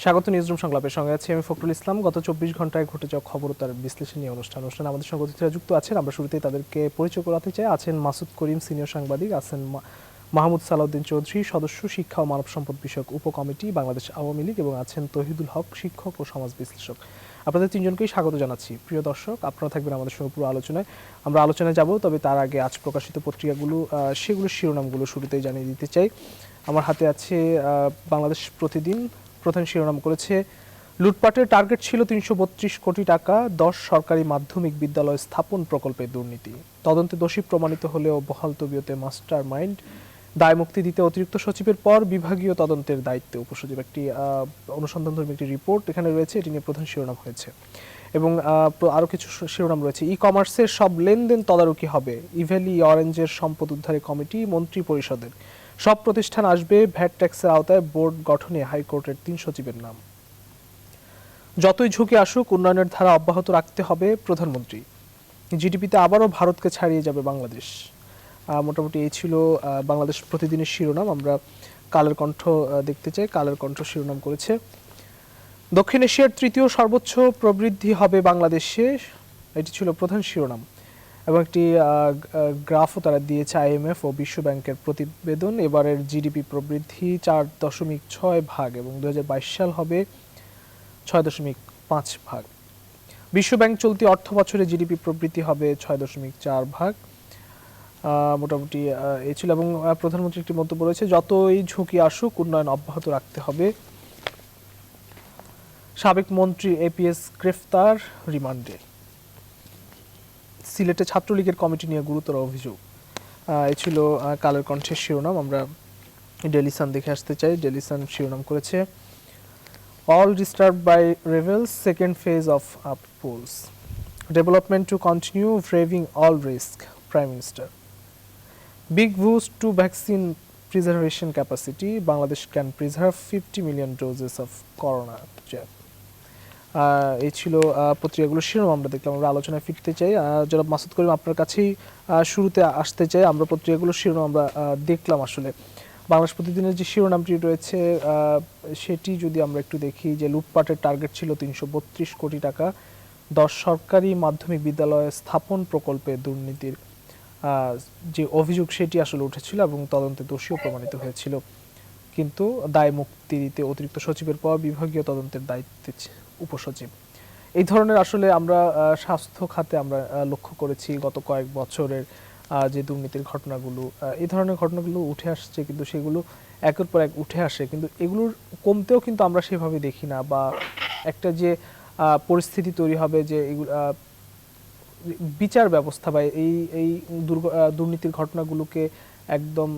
স্বাগত নিউজরুম সংলাপের সঙ্গে আছি আমি ফখরুল ইসলাম। গত ২৪ ঘন্টায় ঘটে যাওয়া খবর তার বিশ্লেষণী অনুষ্ঠানে আমাদের সঙ্গে অতিথিরা যুক্ত আছেন। আমরা শুরুতেই তাদেরকে পরিচয় করাতে চাই। আছেন মাসুদ করিম, সিনিয়র সাংবাদিক। আছেন মাহমুদ সালাউদ্দিন চৌধুরী, সদস্য, শিক্ষা ও মানব সম্পদ বিষয়ক উপকমিটি, বাংলাদেশ আওয়ামী লীগ, এবং আছেন তহিদুল হক, শিক্ষক ও সমাজ বিশ্লেষক। আপনাদের তিনজনকেই স্বাগত জানাচ্ছি। প্রিয় দর্শক, আপনারা থাকবেন আমাদের সঙ্গে পুরো আলোচনায়। আমরা আলোচনায় যাব, তবে তার আগে আজ প্রকাশিত পত্রিকাগুলো সেগুলোর শিরোনামগুলো শুরুতেই জানিয়ে দিতে চাই। আমার হাতে আছে বাংলাদেশ প্রতিদিন। প্রধান শিরোনাম করেছে, লুটপাটের টার্গেট ছিল ৩৩২ কোটি টাকা, ১০ সরকারি মাধ্যমিক বিদ্যালয় স্থাপন প্রকল্পে দুর্নীতি, তদন্তে দোষী প্রমাণিত হলেও বহাল তবিয়তে মাস্টার মাইন্ড, দায় মুক্তি দিতে অতিরিক্ত সচিবের পর বিভাগীয় তদন্তের দায়িত্বে উপসচিব। একটি অনুসন্ধানধর্মী একটি রিপোর্ট এখানে রয়েছে, এটি নিয়ে প্রধান শিরোনাম হয়েছে। এবং আরও কিছু শিরোনাম রয়েছে। ই কমার্সের সব লেনদেন তদারকি হবে, ইভ্যালি অরেঞ্জের সম্পদ উদ্ধারে কমিটি মন্ত্রী পরিষদের, সব প্রতিষ্ঠান আসবে ভ্যাট ট্যাক্সের আওতায়, বোর্ড গঠনে হাইকোর্টের ৩ সচিবের নাম। যতই ঝুঁকি আসুক উন্নয়নের ধারা অব্যাহত রাখতে হবে প্রধানমন্ত্রী, জিডিপিতে আবারও ভারতকে ছাড়িয়ে যাবে বাংলাদেশ। মোটামুটি এই ছিল বাংলাদেশ প্রতিদিনের শিরোনাম। আমরা কালের কণ্ঠ দেখতে চাই। কালের কণ্ঠ শিরোনাম করেছে, দক্ষিণ এশিয়ার তৃতীয় সর্বোচ্চ প্রবৃদ্ধি হবে বাংলাদেশে, এটি ছিল প্রধান শিরোনাম। এবং একটি গ্রাফও তারা দিয়েছে, আইএমএফ ও বিশ্ব ব্যাংকের প্রতিবেদন। এবারের জিডিপি প্রবৃদ্ধি 4.6 এবং 2022 সাল হবে 6.5 বিশ্ব ব্যাংক চলতি অর্থ বছরে জিডিপি প্রবৃদ্ধি হবে 6.4। মোটামুটি এই ছিল। এবং প্রধানমন্ত্রী একটি মন্তব্য রয়েছে, যতই ঝুঁকি আসুক উন্নয়ন অব্যাহত রাখতে হবে। সাবেক মন্ত্রী এপিএস গ্রেফতার, রিমান্ডে। সিলেটে ছাত্রলীগের কমিটি নিয়ে গুরুতর অভিযোগ। এই ছিল কালের কণ্ঠের শিরোনাম। আমরা ডেইলি সান দেখে আসতে চাই। ডেইলি সান শিরোনাম করেছে, all disturbed by rebels, second phase of upheavals, development to continue, braving all risk, Prime Minister. Big boost to vaccine preservation capacity, Bangladesh can preserve 50 million doses of corona jab. এই ছিল পত্রিকাগুলোর শিরোনাম আমরা দেখলাম। আমরা আলোচনায় ফিরতে চাই। জনাব মাসুদ করিম, আপনার কাছেই শুরুতে আসতে চাই। আমরা পত্রিকাগুলোর শিরোনাম আমরা দেখলাম। আসলে বাংলাদেশ প্রতিদিনের যে শিরোনামটি রয়েছে সেটি যদি আমরা একটু দেখি, যে লুটপাটের টার্গেট ছিল ৩৩২ কোটি টাকা, ১০ সরকারি মাধ্যমিক বিদ্যালয় স্থাপন প্রকল্পে দুর্নীতির যে অভিযোগ সেটি আসলে উঠেছিল এবং তদন্তে দোষীও প্রমাণিত হয়েছিল। কিন্তু দায় মুক্তি দিতে অতিরিক্ত সচিবের পর বিভাগীয় তদন্তের দায়িত্বে উপসচিব। এই ধরনের আসলে আমরা স্বাস্থ্য খাতে আমরা লক্ষ্য করেছি গত কয়েক বছরের যে দুর্নীতির ঘটনাগুলো, এই ধরনের ঘটনাগুলো উঠে আসছে, কিন্তু সেগুলো একের পর এক উঠে আসে, কিন্তু এগুলোর কমতেও কিন্তু আমরা সেভাবে দেখি না। বা একটা যে পরিস্থিতি তৈরি হবে যে বিচার ব্যবস্থা বা এই দুর্নীতির ঘটনাগুলোকে একদম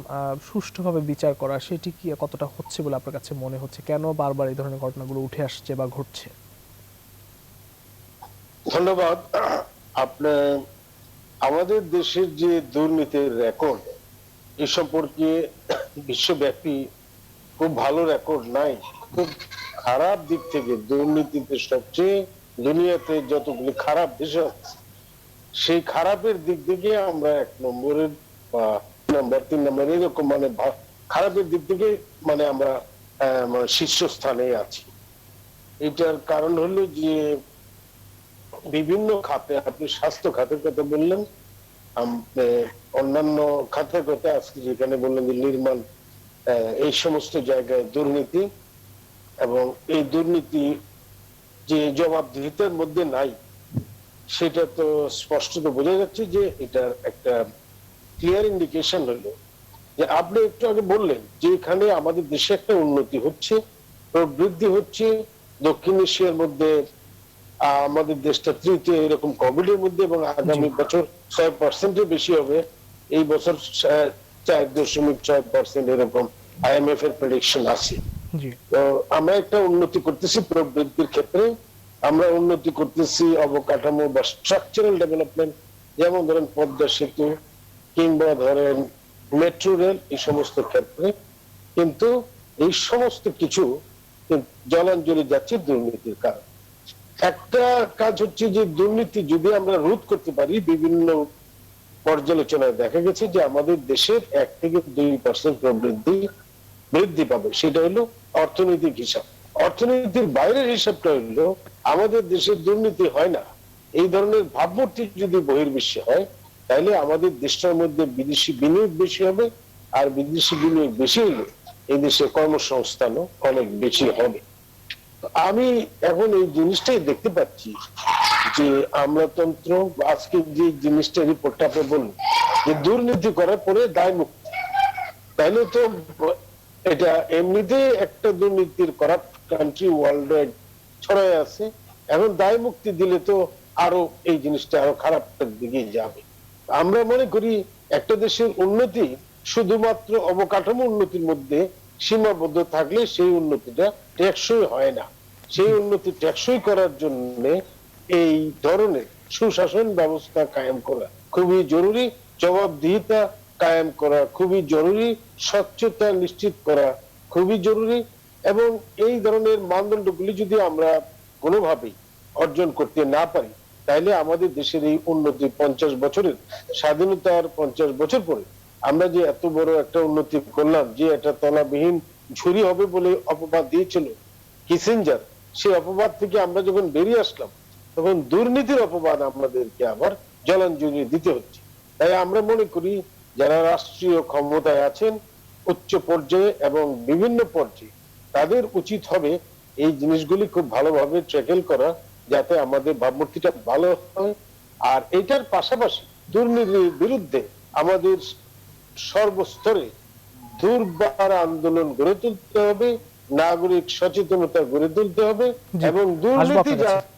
সুষ্ঠুভাবে বিচার করা, সেটি কি কতটা হচ্ছে বলে আপনার কাছে মনে হচ্ছে? কেন বারবার এই ধরনের ঘটনাগুলো উঠে আসছে বা ঘটছে? ধন্যবাদ। আপনার আমাদের দেশের যে দুর্নীতির রেকর্ড এ সম্পর্কে বিশ্বব্যাপী খুব ভালো রেকর্ড নাই। খুব খারাপ দিক থেকে দুর্নীতিতে সবচেয়ে দুনিয়াতে যতগুলি খারাপ দেশ আছে সেই খারাপের দিক থেকে আমরা 1 নম্বরের বা 3 নম্বর এরকম, মানে খারাপের দিক থেকে মানে আমরা শীর্ষস্থানে আছি। এটার কারণ হলো যে বিভিন্ন খাতে, আপনি স্বাস্থ্য খাতের কথা বললেন, অন্যান্য খাতের কথা আজকে যেখানে বললেন যে নির্মাণ, এই সমস্ত জায়গায় দুর্নীতি, এবং এই দুর্নীতি যে জবাবদিহিতার মধ্যে নাই সেটা তো স্পষ্টত বোঝা যাচ্ছে যে এটার একটা ক্লিয়ার ইন্ডিকেশন হলো যে আপনি একটু আগে বললেন যে এখানে আমাদের দেশে একটা উন্নতি হচ্ছে, প্রবৃদ্ধি হচ্ছে। দক্ষিণ এশিয়ার মধ্যে আমাদের দেশটা তৃতীয় এরকম কোভিড এর মধ্যে, এবং আগামী বছর 6% বেশি হবে। এই বছর 4.6% এরকম আইএমএফ এর প্রেডিকশন আছে। তো আমরা একটা উন্নতি করতেছি প্রবৃদ্ধির ক্ষেত্রে, আমরা উন্নতি করতেছি অবকাঠামো বা স্ট্রাকচারাল ডেভেলপমেন্ট, যেমন ধরেন পদ্মা সেতু কিংবা ধরেন মেট্রো রেল, এই সমস্ত ক্ষেত্রে। কিন্তু এই সমস্ত কিছু জলাঞ্জলি যাচ্ছে দুর্নীতির কারণে। একটা কাজ হচ্ছে যে দুর্নীতি যদি আমরা রোধ করতে পারি, বিভিন্ন পর্যালোচনায় দেখা গেছে যে আমাদের দেশের 1 থেকে 2% প্রবৃদ্ধি বৃদ্ধি পাবে। সেটা হলো অর্থনৈতিক হিসাব। অর্থনীতির বাইরের হিসাবটা হইলো আমাদের দেশে দুর্নীতি হয় না, এই ধরনের ভাবমূর্তি যদি বহির্বিশ্বে হয়, তাহলে আমাদের দেশটার মধ্যে বিদেশি বিনিয়োগ বেশি হবে, আর বিদেশি বিনিয়োগ বেশি হলে এই দেশে কর্মসংস্থানও অনেক বেশি হবে। আমি এখন এই জিনিসটাই দেখতে পাচ্ছি যে আমলাতন্ত্র আজকে যে জিনিসটা রিপোর্টটা আপনি বলুন যে দুর্নীতি করার পরে দায় মুক্তি, তাইলে তো এটা এমনিতে একটা দুর্নীতির করাপ্ট কান্ট্রি ওয়ার্ল্ড ওয়াইড ছড়ায় আছে, এখন দায় মুক্তি দিলে তো আরো এই জিনিসটা আরো খারাপটার দিকে যাবে। আমরা মনে করি একটা দেশের উন্নতি শুধুমাত্র অবকাঠামো উন্নতির মধ্যে সীমাবদ্ধ থাকলে সেই উন্নতিটা টেকসই হয় না। সেই উন্নতি টেকসই করার জন্য এই ধরনের সুশাসন ব্যবস্থা কায়েম করা খুবই জরুরি, জবাবদিহিতা কায়েম করা খুবই জরুরি, স্বচ্ছতা নিশ্চিত করা খুবই জরুরি, এবং এই ধরনের মানদণ্ডগুলি যদি আমরা কোনোভাবেই অর্জন করতে না পারি, তাহলে আমাদের দেশের এই উন্নতি 50 বছরের স্বাধীনতার 50 বছর পরে আমরা যে এত বড় একটা উন্নতি করলাম, যে একটা তলাবিহীন ঝুরি হবে বলে অপবাদ দিয়েছিল কিসিঞ্জার, সেই অপবাদ থেকে আমরা যখন বেরিয়ে আসলাম তখন দুর্নীতির অপবাদ আমাদেরকে আবার জলাঞ্জলি দিতে হচ্ছে। তাই আমরা মনে করি যারা রাষ্ট্রীয় ক্ষমতায় আছেন উচ্চ পর্যায়ে এবং বিভিন্ন পর্যায়ে, তাদের উচিত হবে এই জিনিসগুলি খুব ভালোভাবে ট্যাকেল করা, যাতে আমাদের ভাবমূর্তিটা ভালো হয়। আর এটার পাশাপাশি দুর্নীতির বিরুদ্ধে আমাদের সর্বস্তরে দুর্বার আন্দোলন গড়ে তুলতে হবে, নাগরিক সচেতনতা গড়ে তুলতে হবে, এবং দুর্নীতি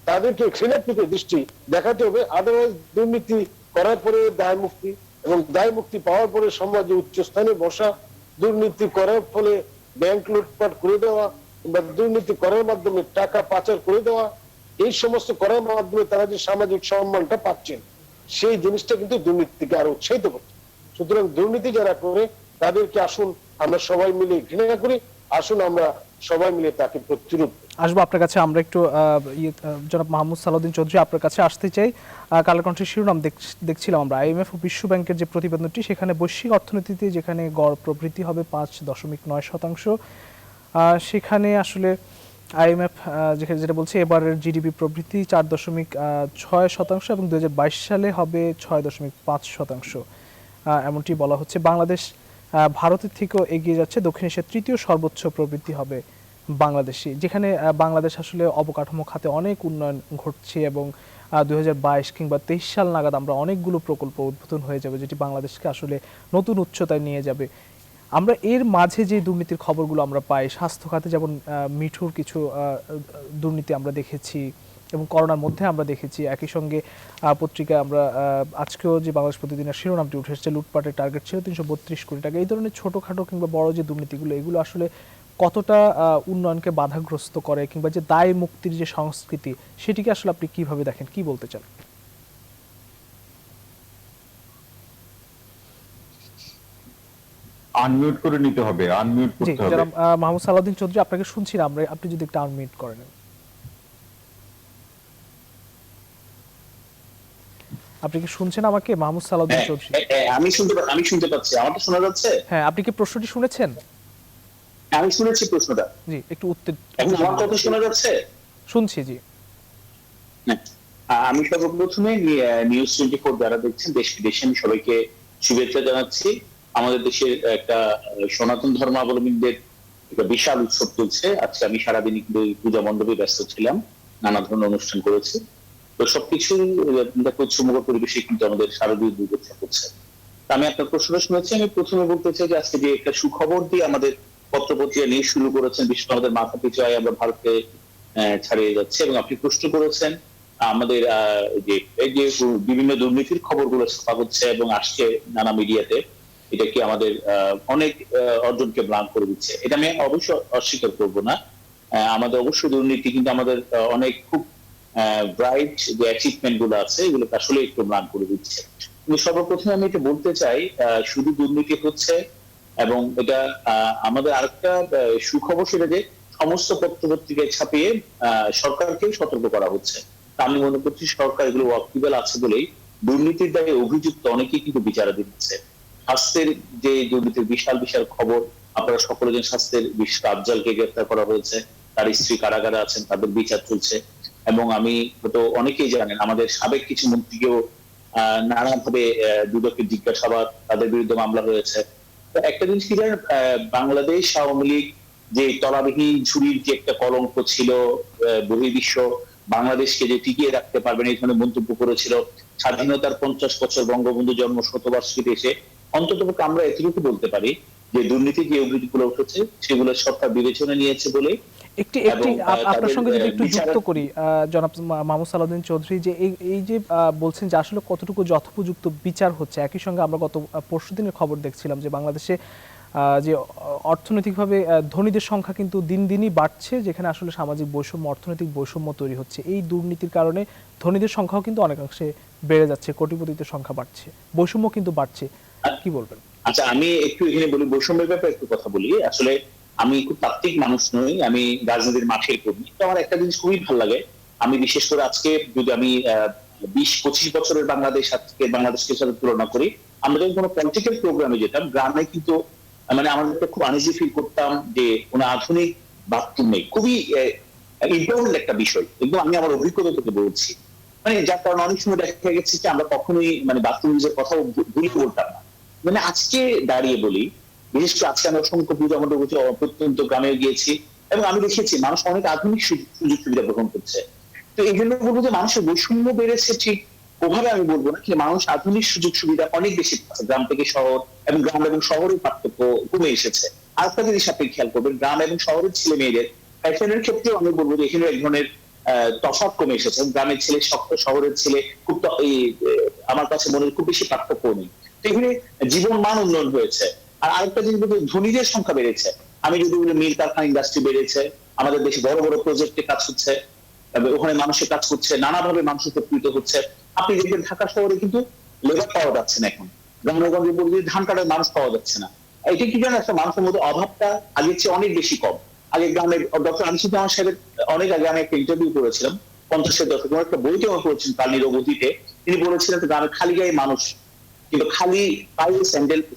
তাদেরকে ঘৃণাকৃত দৃষ্টি দেখাতে হবে। আদারওয়াইজ দুর্নীতি করার পরে দায় মুক্তি, এবং দায় মুক্তি পাওয়ার পরে সমাজে উচ্চ স্থানে বসা, দুর্নীতি করার ফলে ব্যাংক লুটপাট করে দেওয়া বা দুর্নীতি করার মাধ্যমে টাকা পাচার করে দেওয়া, এই সমস্ত করার মাধ্যমে তারা যে সামাজিক সম্মানটা পাচ্ছেন, সেই জিনিসটা কিন্তু দুর্নীতিকে আরো উৎসাহিত করছে। সুতরাং দুর্নীতি যারা করে তাদেরকে আসুন আমরা সবাই মিলে ঘৃণা করি, আসুন আমরা সবাই মিলে তাকে প্রতিরোধ করি। আসবো আপনার কাছে। আমরা একটু জনাব মাহমুদ সালাউদ্দিন চৌধুরী আপনার কাছে আসতে চাই। কালের কণ্ঠের শিরোনাম দেখছিলাম আমরা, আইএমএফ ও বিশ্ব ব্যাংকের যে প্রতিবেদনটি, সেখানে বৈশ্বিক অর্থনীতিতে যেখানে গড় প্রবৃদ্ধি হবে 5.9%, সেখানে আসলে আইএমএফ যেটা বলছে এবারের জিডিপি প্রবৃদ্ধি 4.6% এবং 2022 সালে হবে 6.5%, এমনটি বলা হচ্ছে। বাংলাদেশ ভারতের থেকেও এগিয়ে যাচ্ছে, দক্ষিণ এশিয়ার তৃতীয় সর্বোচ্চ প্রবৃদ্ধি হবে বাংলাদেশি, যেখানে বাংলাদেশ আসলে অবকাঠামো খাতে অনেক উন্নয়ন ঘটছে, এবং 2022 কিংবা 23 সাল নাগাদ আমরা অনেকগুলো প্রকল্প উদ্বোধন হয়ে যাবে, যেটি বাংলাদেশকে আসলে নতুন উচ্চতায় নিয়ে যাবে। আমরা এর মাঝে যে দুর্নীতির খবরগুলো আমরা পাই, স্বাস্থ্য খাতে যেমন মিঠুর কিছু দুর্নীতি আমরা দেখেছি, এবং করোনার মধ্যে আমরা দেখেছি। একই সঙ্গে পত্রিকায় আমরা আজকেও যে বাংলাদেশ প্রতিদিনের শিরোনামটি উঠে এসেছে, লুটপাটের টার্গেট ছিল 332 কোটি টাকা। এই ধরনের ছোটোখাটো কিংবা বড় যে দুর্নীতিগুলো, এগুলো আসলে কতটা উন্নয়নকে বাধাগ্রস্ত করে, কিংবা যে দায় মুক্তির যে সংস্কৃতি, সেটিকে আসলে আপনি কিভাবে দেখেন, কি বলতে চান? আনমিউট করে নিতে হবে, আনমিউট করতে হবে। জনাব মাহমুদ সালাউদ্দিন চৌধুরী, আপনাকে শুনছি না আমরা, আপনি যদি একটু আনমিউট করে নেন। আপনি কি শুনছেন আমাকে, মাহমুদ সালাউদ্দিন চৌধুরী? আমি শুনতে পাচ্ছি। আমাকে শোনা যাচ্ছে? হ্যাঁ, আপনি কি প্রশ্নটি শুনেছেন? আমি শুনেছি প্রশ্নটা। জি, একটু উত্তর। এখন আমার কথা শোনা যাচ্ছে? শুনছি, জি। আমি সর্বপ্রথমে নিউজ 24 যারা দেখছেন দেশ বিদেশে, আমি সবাইকে শুভেচ্ছা জানাচ্ছি। আমাদের দেশের একটা সনাতন ধর্মাবলম্বীদের একটা বিশাল উৎসব চলছে। আজকে আমি সারাদিন কিন্তু পূজা মণ্ডপে ব্যস্ত ছিলাম, নানা ধরনের অনুষ্ঠান করেছি। তো সবকিছু উৎসবমুখর পরিবেশে কিন্তু আমাদের শারদীয় দুর্গোৎসব হচ্ছে। আমি আপনার প্রশ্নটা শুনেছি। আমি প্রথমে বলতে চাই যে আজকে যে একটা সুখবর দিয়ে আমাদের পত্রপত্রিকা নিয়ে শুরু করেছেন, বিশেষ করে আমাদের মাথা পিছু আয় আমরা ভারতকে ছাড়িয়ে যাচ্ছে, এবং আপনি প্রশ্ন করেছেন আমাদের যে এই যে বিভিন্ন দুর্নীতির খবরগুলো ছাপা হচ্ছে এবং আসছে নানা মিডিয়াতে, এটা কি আমাদের অনেক অর্জনকে ম্লান করে দিচ্ছে। এটা আমি অবশ্য অস্বীকার করব না। আমাদের অবশ্যই দুর্নীতি কিন্তু আমাদের অনেক খুব ব্রাইট যে অ্যাচিভমেন্ট গুলো আছে, এগুলোকে আসলে একটু ম্লান করে দিচ্ছে। কিন্তু সর্বপ্রথমে আমি এটা বলতে চাই, শুধু দুর্নীতি হচ্ছে, এবং এটা আমাদের আরেকটা সুখবর, সেটা যে সমস্ত পত্রপত্রিকায় ছাপিয়ে সরকারকে সতর্ক করা হচ্ছে। আমি মনে করছি সরকার এগুলো ওয়াকিবল আছে বলেই দুর্নীতির দায়ে অভিযুক্ত অনেকেই কিন্তু বিচারাধীন হচ্ছে। স্বাস্থ্যের যে দুর্নীতির বিশাল বিশাল খবর, আপনারা সকলে জানেন, স্বাস্থ্যের আফজালকে গ্রেফতার করা হয়েছে, তার স্ত্রী কারাগারে আছেন, তাদের বিচার চলছে। এবং আমি হয়তো অনেকেই জানেন আমাদের সাবেক কিছু মন্ত্রীকেও নানাভাবে দুদকের জিজ্ঞাসাবাদ, তাদের বিরুদ্ধে মামলা হয়েছে। তো একটা জিনিস কি জানেন, বাংলাদেশ আওয়ামী লীগ যে তলাবিহীন ঝুড়ির যে একটা কলঙ্ক ছিল, বহির্বিশ্ব বাংলাদেশকে যে টিকিয়ে রাখতে পারবেন এই ধরনের মন্তব্য করেছিল, স্বাধীনতার 50 বছর বঙ্গবন্ধু জন্ম শতবার্ষিকীতে এসে অন্তত আমরা এতটুকু বলতে পারি যে দুর্নীতি যে অভিযোগগুলো উঠেছে সেগুলো সরকার বিবেচনা নিয়েছে বলে। একটি আপনার সঙ্গে যদি একটু যুক্ত করি জনাব মাহমুদ সালাউদ্দিন চৌধুরী, যে এই যে বলছেন যে আসলে কতটুকু যথোপযুক্ত বিচার হচ্ছে, একই সঙ্গে আমরা গত পরশুদিনের খবর দেখছিলাম যে বাংলাদেশে যে অর্থনৈতিকভাবে ধনীদের সংখ্যা কিন্তু দিন দিনই বাড়ছে, যেখানে আসলে সামাজিক বৈষম্য, অর্থনৈতিক বৈষম্য তৈরি হচ্ছে। এই দুর্নীতির কারণে ধনীদের সংখ্যাও কিন্তু অনেকাংশে বেড়ে যাচ্ছে, কোটিপতিদের সংখ্যা বাড়ছে, বৈষম্য কিন্তু বাড়ছে। কি বলবেন? আচ্ছা, আমি একটু এখানে বলি, বৈষম্যের ব্যাপারে একটু কথা বলি। আসলে আমি খুব তাত্ত্বিক মানুষ নই, আমি রাজনীতির মাঠের কর্মী। তো আমার একটা জিনিস খুবই ভালো লাগে, আমি বিশেষ করে আজকে যদি আমি 20-25 বছরের বাংলাদেশ আজকে বাংলাদেশকে সাথে তুলনা করি, আমরা যখন কোনো পলিটিক্যাল প্রোগ্রামে যেতাম গ্রামে, কিন্তু মানে আমাদের খুব আনইজি ফিল করতাম যে কোনো আধুনিক বাথরুম নেই। খুবই ইম্পর্টেন্ট একটা বিষয়, কিন্তু আমি আমার অভিজ্ঞতা থেকে বলছি। মানে যার কারণে অনেক সময় দেখা গেছে যে আমরা কখনোই মানে বাথরুম নিজের কথা ভুলে বলতাম না। মানে আজকে দাঁড়িয়ে বলি, বিশেষ করে আজকে আমি অসংখ্য পূজা মণ্ডপ প্রত্যন্ত গ্রামে গিয়েছি এবং আমি দেখেছি মানুষ অনেক আধুনিক সুযোগ সুবিধা গ্রহণ করছে। তো এই জন্য বলবো যে মানুষের বৈষম্য বেড়েছে ঠিক ওভাবে আমি বলবো না, কিন্তু মানুষ আধুনিক সুযোগ সুবিধা অনেক বেশি পাচ্ছে গ্রাম থেকে শহর, এবং গ্রাম এবং শহরের পার্থক্য কমে এসেছে। আরেকটা জিনিস আপনি খেয়াল করবেন, গ্রাম এবং শহরের ছেলে মেয়েদের ফ্যাশনের ক্ষেত্রেও আমি বলবো যে এখানে এক ধরনের তফাৎ কমে এসেছে। গ্রামের ছেলে শহরের ছেলে খুব আমার কাছে মনে খুব বেশি পার্থক্য নেই। এখানে জীবন মান উন্নয়ন হয়েছে। আর আরেকটা জিনিস বলতে ধনীদের সংখ্যা বেড়েছে। আমি যদি বলি মিল কারখানা ইন্ডাস্ট্রি বেড়েছে, আমাদের দেশে বড় বড় প্রজেক্টে কাজ হচ্ছে, ওখানে মানুষের কাজ করছে, নানাভাবে মানুষ উপকৃত হচ্ছে। আপনি দেখবেন ঢাকা শহরে কিন্তু লেবার পাওয়া যাচ্ছে না, এখন গ্রামগঞ্জে বলতে ধান কাটার মানুষ পাওয়া যাচ্ছে না। এটা কি জানেন, একটা মানুষের মধ্যে অভাবটা আগের চেয়ে অনেক বেশি কম। আগে গ্রামের ডক্টর আনিসুর জামান সাহেবের অনেক আগে আমি একটা ইন্টারভিউ করেছিলাম 50-এর দশকে, একটা বইতে আমার পড়েছেন প্রাণীর অবধিতে, তিনি বলেছিলেন গ্রামে খালি গায়ে মানুষ, কিন্তু খালি পায়ে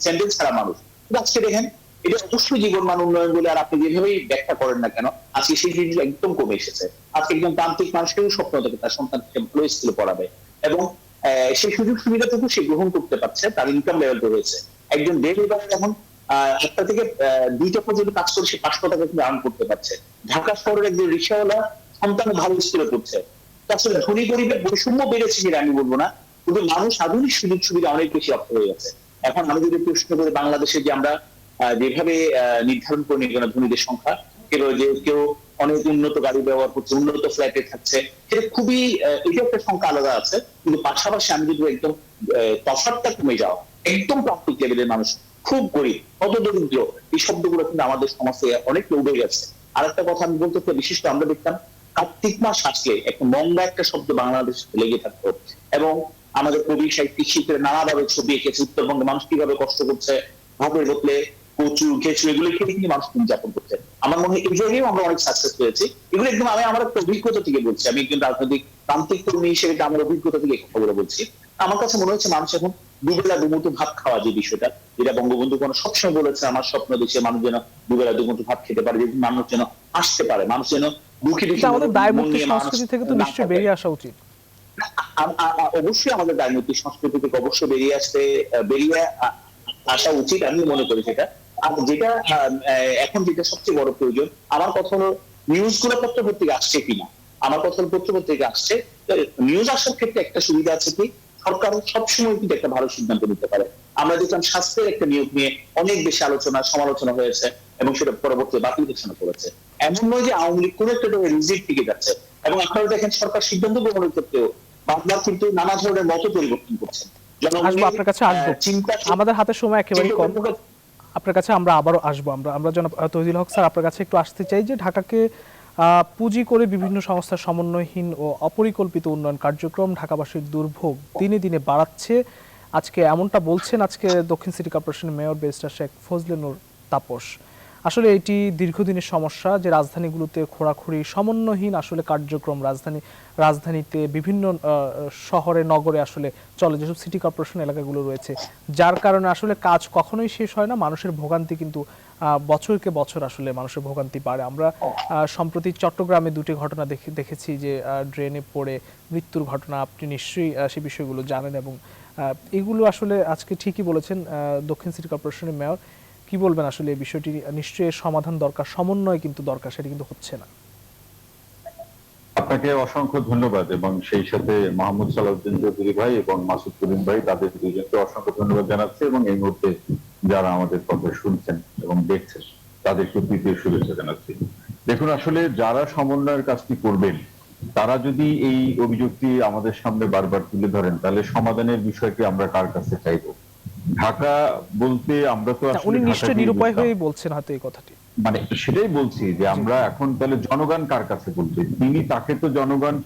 স্যান্ডেল ছাড়া মানুষ। আজকে দেখেন এটা অবশ্যই জীবন মান উন্নয়ন বলে আর আপনি যেভাবেই ব্যাখ্যা করেন না কেন, আজকে সেই জিনিস একদম কমে এসেছে। আজকে একজন তান্ত্রিক মানুষকেও স্বপ্ন দেখে তার সন্তানকে ভালো স্কুলে পড়াবে, এবং সেই সুযোগ সুবিধাটুকু সে গ্রহণ করতে পারছে, তার ইনকাম লেভেলটা রয়েছে। একজন বেকার এখন 1টা থেকে 2টা পর্যন্ত কাজ করে সে 500 টাকা কিন্তু আর্ন করতে পারছে। ঢাকা শহরের একজন রিক্সাওয়ালা সন্তান ভালো স্কুলে পড়ছে। আসলে ধনী গরিবের বৈষম্য বেড়েছে সেটা আমি বলবো না, কিন্তু মানুষ আধুনিক সুযোগ সুবিধা অনেক বেশি রপ্ত হয়ে গেছে। এখন আমি যদি প্রশ্ন করি বাংলাদেশে যে আমরা যেভাবে নির্ধারণ করে নিই ধনীদের সংখ্যা, কেউ অনেক উন্নত গাড়ি ব্যবহার করছে, উন্নত ফ্ল্যাটে থাকছে, সেটা খুবই এটা একটা সংখ্যা আলাদা আছে। কিন্তু পাশাপাশি আমি যদি একদম তফাৎটা কমে যাওয়া, একদম প্রান্তিক লেভেলের মানুষ, খুব গরিব, কত দরিদ্র, এই শব্দগুলো কিন্তু আমাদের সমাজে অনেক উঠে গেছে। আর একটা কথা আমি বলতে চাই, বিশেষ করে আমরা দেখতাম কার্তিক মাস আসলে একটা মঙ্গা একটা শব্দ বাংলাদেশ লেগে থাকতো, এবং আমাদের কবি সাহিত্যিক শিল্পের নানাভাবে ছবি এঁকেছে উত্তরবঙ্গে মানুষ কিভাবে কষ্ট করছে, ভাতের বদলে কচু খেচু এগুলো খেয়ে কিন্তু মানুষ যাপন করছে। আমার মনে হয় এই জায়গায় আমরা অনেক সাকসেস পেয়েছি। এগুলো একদম আমি আমার একটা অভিজ্ঞতা থেকে বলছি, আমি একজন রাজনৈতিক তান্ত্রিক কর্মী হিসেবে আমার অভিজ্ঞতা থেকে কথাগুলো বলছি। আমার কাছে মনে হচ্ছে মানুষ এখন দুবেলা দুমুঠো ভাত খাওয়া, যে বিষয়টা যেটা বঙ্গবন্ধু কোনো সবসময় বলেছে, আমার স্বপ্ন দেখছে মানুষ যেন দুবেলা দুমুঠো ভাত খেতে পারে, মানুষ যেন আসতে পারে, মানুষ যেন দুঃখী দুঃখী আমাদের দায়মুক্তি সংস্কৃতি থেকে তো নিশ্চয়ই বেরিয়ে আসা উচিত। অবশ্যই আমাদের দায়মুক্তি সংস্কৃতি থেকে অবশ্যই বেরিয়ে আসা উচিত, আমি মনে করি সেটা। আর যেটা এখন যেটা সবচেয়ে বড় প্রয়োজন, আমার কথা হলো নিউজ গুলো পত্রপত্রিকা আসছে কিনা। আমার কথা হলো পত্রপত্রিকা আসছে, নিউজ আসার ক্ষেত্রে একটা সুবিধা আছে কি, সরকার সবসময় কিন্তু একটা ভালো সিদ্ধান্ত নিতে পারে। আমরা দেখলাম স্বাস্থ্যের একটা নিয়োগ নিয়ে অনেক বেশি সমালোচনা হয়েছে, এবং সেটা পরবর্তী বাতিল ঘোষণা করেছে। এমন নয় যে আওয়ামী লীগ কোন একটা রিজিট থেকে যাচ্ছে, এবং আপনারা দেখেন সরকার সিদ্ধান্ত গ্রহণের ক্ষেত্রেও বারবার কিন্তু নানা ধরনের মত পরিবর্তন করছেন। আপনার কাছে আসবো, আমাদের হাতে সময় একেবারে কম, আপনার কাছে আমরা আবারও আসবো। আমরা জনাব তৌহিদুল হক স্যার আপনার কাছে একটু আসতে চাই যে ঢাকাকে পুঁজি করে বিভিন্ন সংস্থার সমন্বয়হীন ও অপরিকল্পিত উন্নয়ন কার্যক্রম ঢাকাবাসীর দুর্ভোগ দিনে দিনে বাড়াচ্ছে, আজকে এমনটা বলছেন আজকে দক্ষিণ সিটি কর্পোরেশনের মেয়র ব্যারিস্টার শেখ ফজলে নূর তাপস। আসলে এটি দীর্ঘদিনের সমস্যা যে রাজধানীগুলোতে খোঁড়াখুঁড়ি সমন্বয়হীন আসলে কার্যক্রম রাজধানীতে বিভিন্ন শহরে নগরে আসলে চলে, যেসব সিটি কর্পোরেশন এলাকাগুলো রয়েছে, যার কারণে আসলে কাজ কখনোই শেষ হয় না। মানুষের ভোগান্তি কিন্তু বছরকে বছর আসলে মানুষের ভোগান্তি বাড়ে। আমরা সম্প্রতি চট্টগ্রামে দুটি ঘটনা দেখেছি যে ড্রেনে পড়ে মৃত্যুর ঘটনা। আপনি নিশ্চয়ই সেই বিষয়গুলো জানেন এবং এগুলো আসলে আজকে ঠিকই বলেছেন দক্ষিণ সিটি কর্পোরেশনের মেয়র। কি বলবেন আসলে এই বিষয়টি? নিশ্চয়ই সমাধান দরকার, সমন্বয় কিন্তু দরকার, সেটা কিন্তু হচ্ছে না। আপনাকে অসংখ্য ধন্যবাদ এবং সেই সাথে মাহমুদ সালাউদ্দিন চৌধুরী ভাই এবং মাসুদ করিম ভাই, তাদের দুইজনকে অসংখ্য ধন্যবাদ জানাচ্ছি এবং এই মুহূর্তে যারা আমাদের কথা শুনছেন এবং দেখছেন তাদেরকে তৃতীয় শুভেচ্ছা জানাচ্ছি। দেখুন, আসলে যারা সমন্বয়ের কাজটি করবেন তারা যদি এই অভিযোগটি আমাদের সামনে বারবার তুলে ধরেন, তাহলে সমাধানের বিষয়টি আমরা কার কাছে চাইবো? ঢাকা বলতে আমরা তো আসলে উনি নিশ্চয়ই নিরুপায় হয়েই বলছেন হয়তো এই কথাটি। মানে সেটাই বলছি যে আমরা এখন তাহলে জনগণ কার কাছে বলছি? তাকে তো জনগণ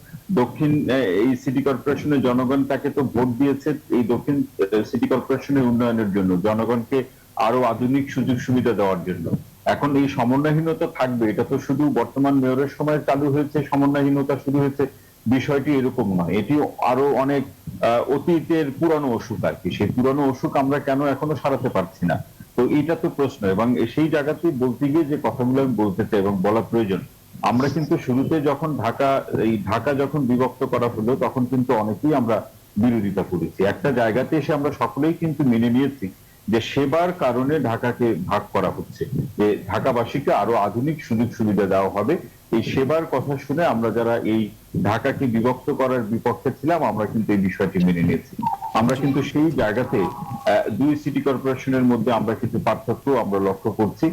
দক্ষিণ এই সিটি কর্পোরেশনের জনগণ তাকে তো ভোট দিয়েছে এই দক্ষিণ সিটি কর্পোরেশনের উন্নয়নের জন্য, জনগণকে আরো আধুনিক সুযোগ সুবিধা দেওয়ার জন্য। এখন এই সমন্বয়হীনতা থাকবে, এটা তো শুধু বর্তমান মেয়রের সময় চালু হয়েছে সমন্বয়হীনতা শুরু হয়েছে, বিষয়টি এরকম নয়। এটি আরো অনেক অতীতের পুরানো অসুখ আর কি। সেই পুরানো অসুখ আমরা কেন এখনো সারাতে পারছি না? তো এটা তো প্রশ্ন, এবং সেই জায়গাতেই বলতে গিয়ে যে কথাগুলো আমি বলতে চাই এবং বলা প্রয়োজন, আমরা কিন্তু শুরুতে যখন ঢাকা যখন বিভক্ত করা হলো তখন কিন্তু অনেকেই আমরা বিরোধিতা করেছি। একটা জায়গাতে এসে আমরা সকলেই কিন্তু মেনে নিয়েছি যে সেবার কারণে ঢাকাকে ভাগ করা হচ্ছে, যে ঢাকাবাসীকে আরো আধুনিক সুযোগ সুবিধা দেওয়া হবে। এই সেবার কথা শুনে আমরা যারা এই ঢাকাকে বিভক্ত করার বিপক্ষে ছিলাম, আমরা কিন্তু এই বিষয়টি মেনে নিয়েছি। আমরা কিন্তু সেই জায়গাতে দুই সিটি কর্পোরেশনের মধ্যে আমরা কিছু পার্থক্য আমরা লক্ষ্য করছি।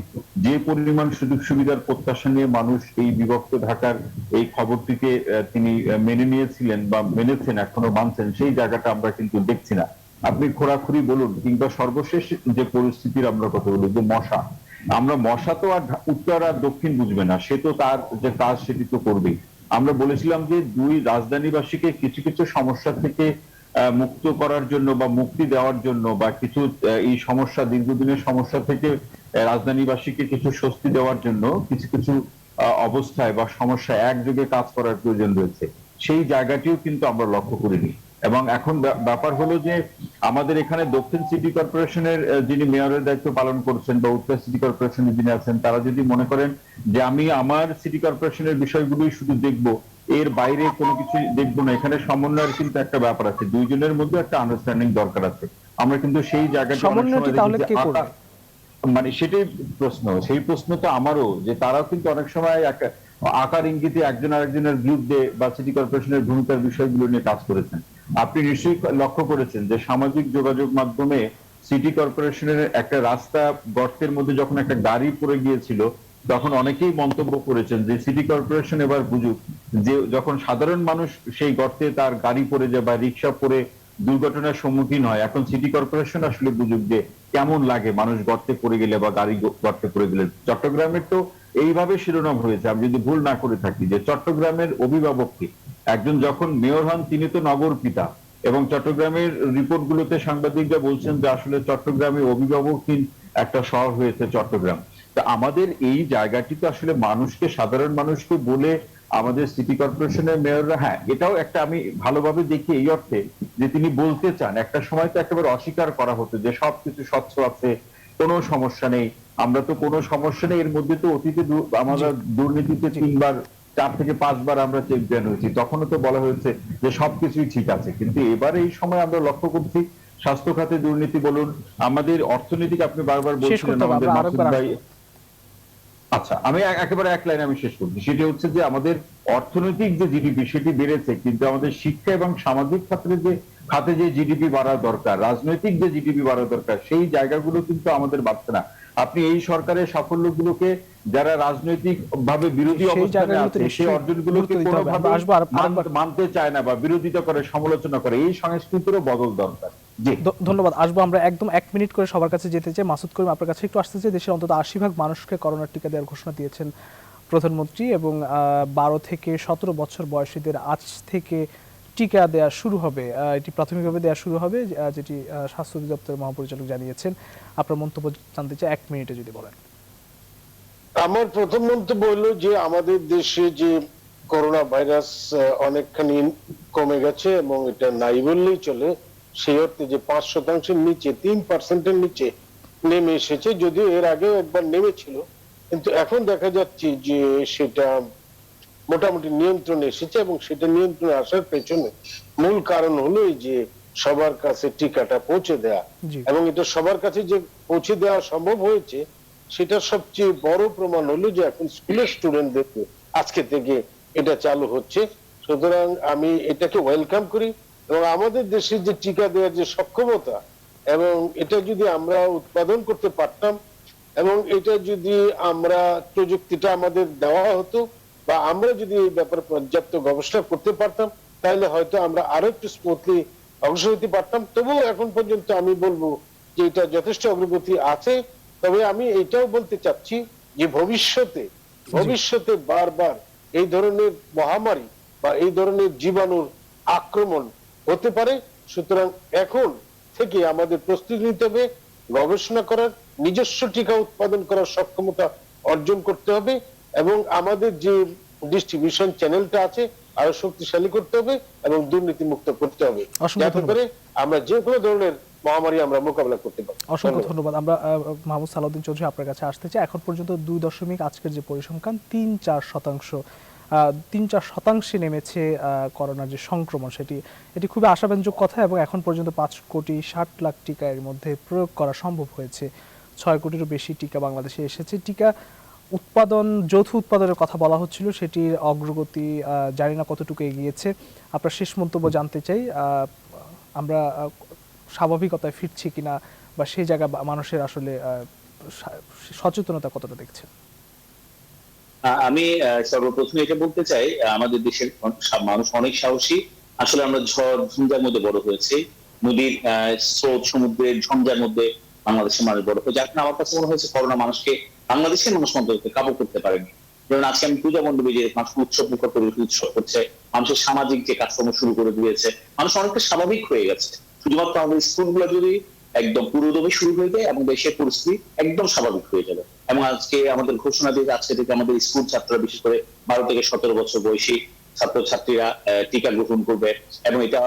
যে পরিমাণ সুযোগ সুবিধার প্রত্যাশা নিয়ে মানুষ এই বিভক্ত ঢাকার এই খবরটিকে তিনি মেনে নিয়েছিলেন বা মেনেছেন, এখনো মানছেন, সেই জায়গাটা আমরা কিন্তু দেখছি না। আপনি খোঁড়াখুড়ি বলুন কিংবা সর্বশেষ যে পরিস্থিতির আমরা কথা বলি যে মশা তো আর উত্তর আর দক্ষিণ বুঝবে না, সে তো তার যে কাজ সেটি তো করবেই। আমরা বলেছিলাম যে দুই রাজধানীবাসীকে কিছু কিছু সমস্যা থেকে মুক্ত করার জন্য বা মুক্তি দেওয়ার জন্য বা কিছু এই সমস্যা দীর্ঘদিনের সমস্যা থেকে রাজধানীবাসীকে কিছু স্বস্তি দেওয়ার জন্য কিছু কিছু অবস্থায় বা সমস্যা একযোগে কাজ করার প্রয়োজন রয়েছে। সেই জায়গাটিও কিন্তু আমরা লক্ষ্য করিনি। এবং এখন ব্যাপার হলো যে আমাদের এখানে দক্ষিণ সিটি কর্পোরেশনের যিনি মেয়রের দায়িত্ব পালন করছেন বা উত্তর সিটি কর্পোরেশনের যিনি আছেন, তারা যদি মনে করেন যে আমি আমার সিটি কর্পোরেশনের বিষয়গুলোই শুধু দেখবো, এর বাইরে কোনো কিছু দেখবো না, এখানে সমন্বয়ের কিন্তু একটা ব্যাপার আছে, দুইজনের মধ্যে একটা আন্ডারস্ট্যান্ডিং দরকার আছে। আমরা কিন্তু সেই জায়গাটা মানে সেটাই প্রশ্ন, সেই প্রশ্ন তো আমারও, যে তারাও কিন্তু অনেক সময় আকার ইঙ্গিতে একজন আরেকজনের বিরুদ্ধে বা সিটি কর্পোরেশনের ভূমিকার বিষয়গুলো নিয়ে কাজ করেছেন। আপনি নিশ্চয়ই লক্ষ্য করেছেন যে সামাজিক যোগাযোগ মাধ্যমে সিটি কর্পোরেশনের একটা রাস্তা গর্তের মধ্যে যখন একটা গাড়ি পড়ে গিয়েছিল, তখন অনেকেই মন্তব্য করেছেন যে সিটি কর্পোরেশন এবার বুঝুক যে যখন সাধারণ মানুষ সেই গর্তে তার গাড়ি পড়ে যায় বা রিক্সা পড়ে দুর্ঘটনার সম্মুখীন হয়, এখন সিটি কর্পোরেশন আসলে বুঝুক যে কেমন লাগে মানুষ গর্তে পড়ে গেলে বা গাড়ি গর্তে পড়ে গেলে। চট্টগ্রামের তো এইভাবে শিরোনাম হয়েছে, আমি যদি ভুল না করে থাকি, যে চট্টগ্রামের অভিভাবককে একজন যখন মেয়র হন তিনি তো নগর পিতা, এবং চট্টগ্রামের রিপোর্ট গুলোতে সাংবাদিকরা বলছেন যে আসলে চট্টগ্রামে অভিভাবকহীন একটা শহর হয়েছে চট্টগ্রাম। তা আমাদের এই জায়গাটি তো আসলে মানুষকে, সাধারণ মানুষকে বলে আমাদের সিটি কর্পোরেশনের মেয়ররা, হ্যাঁ এটাও একটা আমি ভালোভাবে দেখি এই অর্থে যে তিনি বলতে চান, একটা সময় তো একেবারে অস্বীকার করা হতো যে সবকিছু স্বচ্ছ আছে, কোনো সমস্যা নেই, আমরা তো কোনো সমস্যা নেই, এর মধ্যে তো অতীতে আমরা দুর্নীতিতে 4 থেকে 5 বার আমরা চ্যাম্পিয়ন হয়েছি, তখনও তো বলা হয়েছে যে সবকিছুই ঠিক আছে। কিন্তু এবার এই সময় আমরা লক্ষ্য করছি স্বাস্থ্য খাতে দুর্নীতি বলুন, আমাদের অর্থনৈতিক, আপনি বারবার বলছিলেন আমাদের মাসুদ ভাই, আচ্ছা আমি একেবারে এক লাইনে আমি শেষ করছি, সেটা হচ্ছে যে আমাদের অর্থনৈতিক যে জিডিপি সেটি বেড়েছে, কিন্তু আমাদের শিক্ষা এবং সামাজিক খাতে যে জিডিপি বাড়া দরকার, রাজনৈতিক যে জিডিপি বাড়া দরকার, সেই জায়গাগুলো কিন্তু আমাদের বাড়ছে না। আপনি এই সরকারের সাফল্যগুলোকে যারা রাজনৈতিক ভাবে বিরোধী অবস্থানে আছে সেই অর্জনগুলোকে কোনোভাবে মানতে চায় না বা বিরোধিতা করে, সমালোচনা করে, এই সংস্কৃতিরও বদল দরকার। ধন্যবাদ। আসবো আমরা একদম 1 মিনিট করে সবার কাছে যেতে চাই। মাসুদ করিম, আপনার কাছে একটু আসতে চাই। দেশের অন্তত 80% মানুষকে করোনার টিকা দেওয়ার ঘোষণা দিয়েছেন প্রধানমন্ত্রী, এবং 12 থেকে 17 বছর বয়সীদের আজ থেকে টিকা দেওয়া শুরু হবে। এটি প্রাথমিকভাবে দেওয়া শুরু হবে, যেটি স্বাস্থ্য অধিদপ্তরের মহাপরিচালক জানিয়েছেন। আপনার মন্তব্য জানতে চাই 1 মিনিটে যদি বলেন। আমার প্রথম মন্তব্য হলো যে আমাদের দেশে যে করোনা ভাইরাস অনেকখানি কমে গেছে এবং এটা নাই বললেই চলে। সেই অর্থে যে 5%-এর নিচে, 3%-এর নিচে নেমে এসেছে, যদিও এর আগেও একবার নেমেছিল, কিন্তু এখন দেখা যাচ্ছে যে সেটা মোটামুটি নিয়ন্ত্রণে এসেছে। এবং সেটা নিয়ন্ত্রণে আসার পেছনে মূল কারণ হলো এই যে সবার কাছে টিকাটা পৌঁছে দেয়া। জি। এবং এটা সবার কাছে যে পৌঁছে দেওয়া সম্ভব হয়েছে, সেটা সবচেয়ে বড় প্রমাণ হলো যে এখন স্কুলের স্টুডেন্টদেরকে আজকে থেকে এটা চালু হচ্ছে। সুতরাং আমি এটাকে ওয়েলকাম করি। এবং আমাদের দেশে যে টিকা দেওয়ার যে সক্ষমতা, এবং এটা যদি আমরা উৎপাদন করতে পারতাম, এবং এটা যদি আমরা প্রযুক্তিটা আমাদের দেওয়া হতো, বা আমরা যদি এই ব্যাপারে পর্যাপ্ত গবেষণা করতে পারতাম, তাহলে হয়তো আমরা আরো একটু স্মুথলি অগ্রসর হতে পারতাম। তবুও এখন পর্যন্ত আমি বলবো যে এটা যথেষ্ট অগ্রগতি আছে। তবে আমি এটাও বলতে চাচ্ছি যে ভবিষ্যতে বারবার এই ধরনের মহামারী বা এই ধরনের জীবাণুর আক্রমণ হতে পারে। সুতরাং এখন থেকে আমাদের প্রস্তুতি নিতে হবে, গবেষণা করার, নিজস্ব টিকা উৎপাদন করার সক্ষমতা অর্জন করতে হবে, এবং আমাদের যে ডিস্ট্রিবিউশন চ্যানেলটা আছে আরো শক্তিশালী করতে হবে এবং দুর্নীতি মুক্ত করতে হবে, অসংখ্য যাতে ধন্যবাদ। করে আমরা যে কোনো ধরনের মহামারী আমরা মোকাবেলা করতে পারি। অসংখ্য ধন্যবাদ। আমরা মাহমুদ সালাউদ্দিন চৌধুরী আপনার কাছে আসতে চাই। এখন পর্যন্ত 2 আজকের যে পরিসংখ্যান 3-4% নেমেছে করোনার যে সংক্রমণ, এটি খুবই আশাব্যঞ্জক কথা। এবং এখন পর্যন্ত 5,60,00,000 টিকা এর মধ্যে প্রয়োগ করা সম্ভব হয়েছে। 6 কোটিরও বেশি টিকা বাংলাদেশে এসেছে। টিকা উৎপাদন, যৌথ উৎপাদনের কথা বলা হচ্ছিল, সেটির অগ্রগতি জানি না কতটুকু এগিয়েছে। আপনার শেষ মন্তব্য জানতে চাই। আমরা স্বাভাবিকতায় ফিরছি কিনা, বা সেই জায়গা মানুষের আসলে সচেতনতা কতটা দেখছেন? আমি সর্বপ্রথমে এটা বলতে চাই, আমাদের দেশের মানুষ অনেক সাহসী। আসলে আমরা ঝড় ঝঞ্ঝার মধ্যে বড় হয়েছি, নদীর স্রোত, সমুদ্রের ঝঞ্ঝার মধ্যে বাংলাদেশের মানুষ বড় হয়েছে। এখন আমার কাছে মনে হয়েছে করোনা বাংলাদেশের মানুষ মধ্যে কাবু করতে পারেনি। যেমন আজকে আমি পূজা মণ্ডপে যে মানুষ উৎসব মুখর করে উৎসব করছে, মানুষের সামাজিক যে কাজকর্ম শুরু করে দিয়েছে, মানুষ অনেকটা স্বাভাবিক হয়ে গেছে। শুধুমাত্র আমাদের স্কুলগুলো যদি একদম পুরোদমে শুরু হয়ে যায় এবং দেশের পরিস্থিতি একদম স্বাভাবিক হয়ে যাবে। এবং আজকে আমাদের ঘোষণা দিয়ে আজকে থেকে আমাদের স্কুল ছাত্ররা, বিশেষ করে 12 থেকে 17 বছর বয়সী ছাত্রছাত্রীরা টিকা গ্রহণ করবে। এবং এটা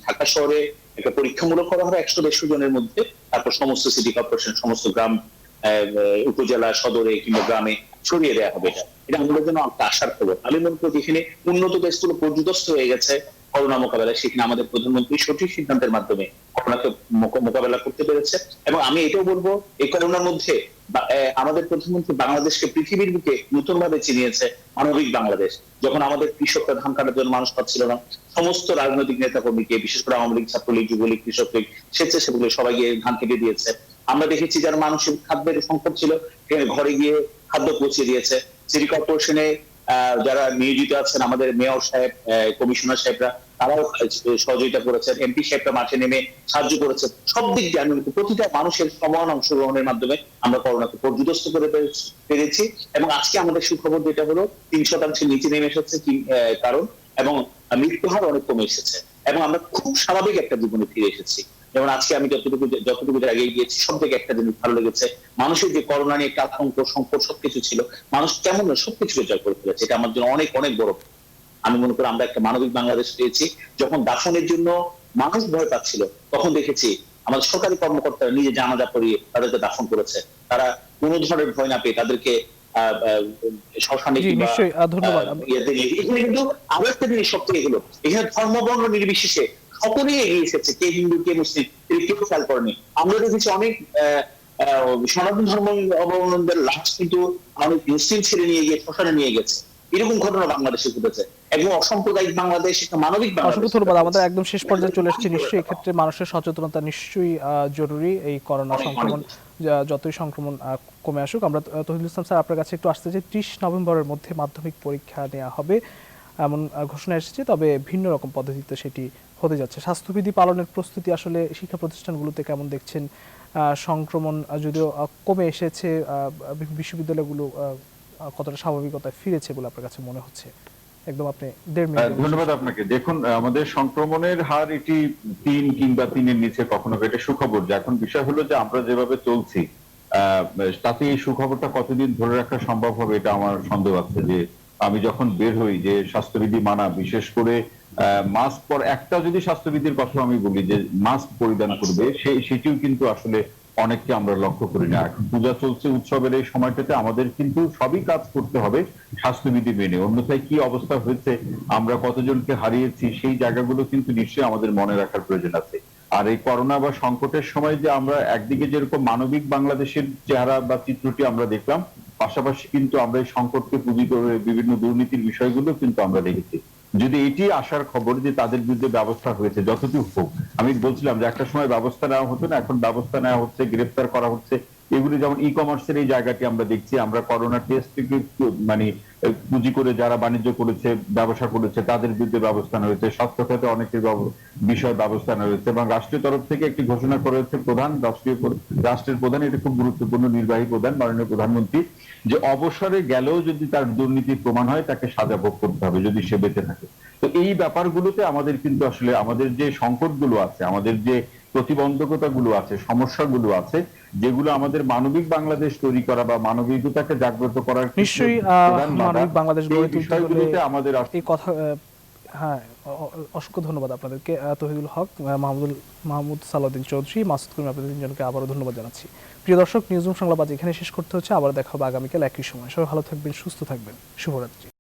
ঢাকা শহরে একটা পরীক্ষামূলক করা হবে 100-150 জনের মধ্যে। তারপর সমস্ত সিটি কর্পোরেশন, সমস্ত গ্রাম, উপজেলা, সদরে কিংবা গ্রামে ছড়িয়ে দেওয়া হবে। এটা আমাদের জন্য একটা আশার খবর। আমি মনে করি যেখানে উন্নত দেশগুলো পর্যদস্ত হয়ে গেছে করোনা মোকাবেলায়, সেখানে আমাদের প্রধানমন্ত্রী সঠিক সিদ্ধান্তের মাধ্যমে করোনাকে মোকাবেলা করতে পেরেছে। এবং আমি এটাও বলবো, এই করোনার মধ্যে আমাদের প্রধানমন্ত্রী বাংলাদেশকে পৃথিবীর বুকে নতুন ভাবে চিনিয়েছে মানবিক বাংলাদেশ। যখন আমাদের কৃষকরা ধান কাটার জন্য মানুষ পাচ্ছিল না, সমস্ত রাজনৈতিক নেতা কর্মীকে, বিশেষ করে আওয়ামী লীগ, ছাত্রলীগ, যুবলীগ, কৃষক লীগ, স্বেচ্ছাসেবীগুলো সবাই গিয়ে ধান কেটে দিয়েছে। আমরা দেখেছি যারা মানুষের খাদ্যের সংকট ছিল, ঘরে গিয়ে খাদ্য পৌঁছে দিয়েছে। সিটি কর্পোরেশনে যারা নিয়োজিত আছেন, আমাদের মেয়র সাহেব, কমিশনার সাহেবরা, তারাও সহযোগিতা করেছেন। এমপি সাহেবরা মাঠে নেমে সাহায্য করেছেন। সব দিক দিয়ে আমি প্রতিটা মানুষের সমান অংশগ্রহণের মাধ্যমে আমরা করোনাকে পর্যদস্ত করে পেরেছি। এবং আজকে আমাদের সুখবর যেটা হলো 3% নিচে নেমে এসেছে কারণ, এবং মৃত্যু হার অনেক কমে এসেছে। এবং আমরা খুব স্বাভাবিক একটা জীবনে ফিরে এসেছি। যেমন আজকে আমি যতটুকু জায়গায় গিয়েছি, সব থেকে একটা জিনিস ভালো লেগেছে, মানুষের যে করোনা নিয়ে একটা আতঙ্ক, সংকট সবকিছু ছিল, মানুষ কেমন সবকিছুকে জয় করে ফেলেছে। এটা আমার জন্য অনেক অনেক বড়। আমি মনে করি আমরা একটা মানবিক বাংলাদেশ পেয়েছি। যখন দাফনের জন্য মানুষ ভয় পাচ্ছিল, তখন দেখেছি আমাদের সরকারি কর্মকর্তারা নিজে জানাজা পড়িয়ে তাদেরকে দাফন করেছে। তারা কোনো ধরনের ভয় না পেয়ে তাদেরকে শ্মশানে কিংবা এখানে কিন্তু আরো একটা জিনিস সবথেকে হলো, এখানে ধর্ম বর্ণ নির্বিশেষে সকলেই এগিয়ে এসেছে। কে হিন্দু, কে মুসলিম, কেউ খেয়াল করেনি। আমরা দেখেছি অনেক সনাতন ধর্ম অবলম্বনদের লাশ কিন্তু অনেক মুসলিম ছেড়ে নিয়ে গিয়ে শ্মশানে নিয়ে গেছে। এরকম ঘটনা বাংলাদেশে ঘটেছে। এবং অসাম্প্রদায়িক বাংলাদেশ, একটা মানবিক বাংলাদেশ। অসংখ্য ধন্যবাদ। আমাদের একদম শেষ পর্যায়ে চলে এসেছি। নিশ্চয়ই এক্ষেত্রে মানুষের সচেতনতা নিশ্চয়ই জরুরি। এই করোনা সংক্রমণ যতই সংক্রমণ কমে আসুক, আমরা তহিদুল ইসলাম স্যার আপনার কাছে একটু আসতে চাই। 30 নভেম্বরের মধ্যে মাধ্যমিক পরীক্ষা নেওয়া হবে এমন ঘোষণা এসেছে, তবে ভিন্ন রকম পদ্ধতিতে সেটি হতে যাচ্ছে। স্বাস্থ্যবিধি পালনের প্রস্তুতি আসলে শিক্ষা প্রতিষ্ঠানগুলোতে কেমন দেখছেন? সংক্রমণ যদিও কমে এসেছে, বিশ্ববিদ্যালয়গুলো কতটা স্বাভাবিকতায় ফিরেছে বলে আপনার কাছে মনে হচ্ছে? একদম আপনি 1.5 মিনিট। ধন্যবাদ আপনাকে। দেখুন, আমাদের সংক্রমণের হার এটি 3 কিংবা 3-এর নিচে কখনো, এটা সুখবর। যে এখন বিষয় হলো যে আমরা যেভাবে চলছি, তাতে এই সুখবরটা কতদিন ধরে রাখা সম্ভব হবে এটা আমার সন্দেহ আছে। যে আমি যখন বের হই যে স্বাস্থ্যবিধি মানা, বিশেষ করে মাস্ক পর একটা যদি স্বাস্থ্যবিধির কথা আমি বলি যে মাস্ক পরিধান করবে, সেটিও কিন্তু আসলে অনেককে আমরা লক্ষ্য করি না। এখন পূজা চলছে, উৎসবের এই সময়টাতে আমাদের কিন্তু সবই কাজ করতে হবে স্বাস্থ্যবিধি মেনে, অন্যথায় কি অবস্থা হয়েছে, আমরা কতজনকে হারিয়েছি, সেই জায়গাগুলো কিন্তু নিশ্চয়ই আমাদের মনে রাখার প্রয়োজন আছে। আর এই করোনা বা সংকটের সময় যে আমরা একদিকে যেরকম মানবিক বাংলাদেশের চেহারা বা চিত্রটি আমরা দেখলাম, পাশাপাশি কিন্তু আমরা এই সংকটকে পুঁজি করে বিভিন্ন দুর্নীতির বিষয়গুলো কিন্তু আমরা দেখেছি। যদি এটি আসার খবর যে তাদের বিরুদ্ধে ব্যবস্থা হয়েছে, যতটুকু হোক, আমি বলছিলাম যে একটা সময় ব্যবস্থা নেওয়া হতো না, এখন ব্যবস্থা নেওয়া হচ্ছে, গ্রেফতার করা হচ্ছে। এগুলি যেমন ই কমার্সের এই জায়গাটি আমরা দেখছি, আমরা করোনা টেস্ট মানে পুঁজি করে যারা বাণিজ্য করেছে, ব্যবসা করেছে, তাদের বিরুদ্ধে ব্যবস্থা নেওয়া হয়েছে। স্বাস্থ্য খাতে অনেকের বিষয় ব্যবস্থা নেওয়া হয়েছে এবং রাষ্ট্রীয় তরফ থেকে একটি ঘোষণা করা হয়েছে, রাষ্ট্রের প্রধান, এটা খুব গুরুত্বপূর্ণ, নির্বাহী প্রধান মাননীয় প্রধানমন্ত্রী, যে অবসরে গেলেও যদি তার দুর্নীতির প্রমাণ হয় তাকে সাজা ভোগ করতে হবে যদি সে বেঁচে থাকে। তো এই ব্যাপারগুলোতে আমাদের কিন্তু আসলে আমাদের যে সংকটগুলো আছে, আমাদের যে প্রতিবন্ধকতাগুলো আছে, সমস্যাগুলো আছে, যেগুলো আমাদের মানবিক বাংলাদেশ তৈরি করা বা মানবিকতাকে জাগ্রত করার নিশ্চয়ই মানবিক বাংলাদেশ গড়ে তুলতে হলে আমাদের এই কথা হ্যাঁ, অসংখ্য ধন্যবাদ আপনাদেরকে। তৌহিদুল হক, মাহমুদ সালাউদ্দিন চৌধুরী, মাসুদ করিম, আপনাদের তিনজনকে আবারও ধন্যবাদ জানাচ্ছি। প্রিয় দর্শক, নিউজরুম সংলাপ আজ এখানে শেষ করতে হচ্ছে। আবার দেখা হবে আগামীকাল একই সময়। সবাই ভালো থাকবেন, সুস্থ থাকবেন। শুভরাত্রি।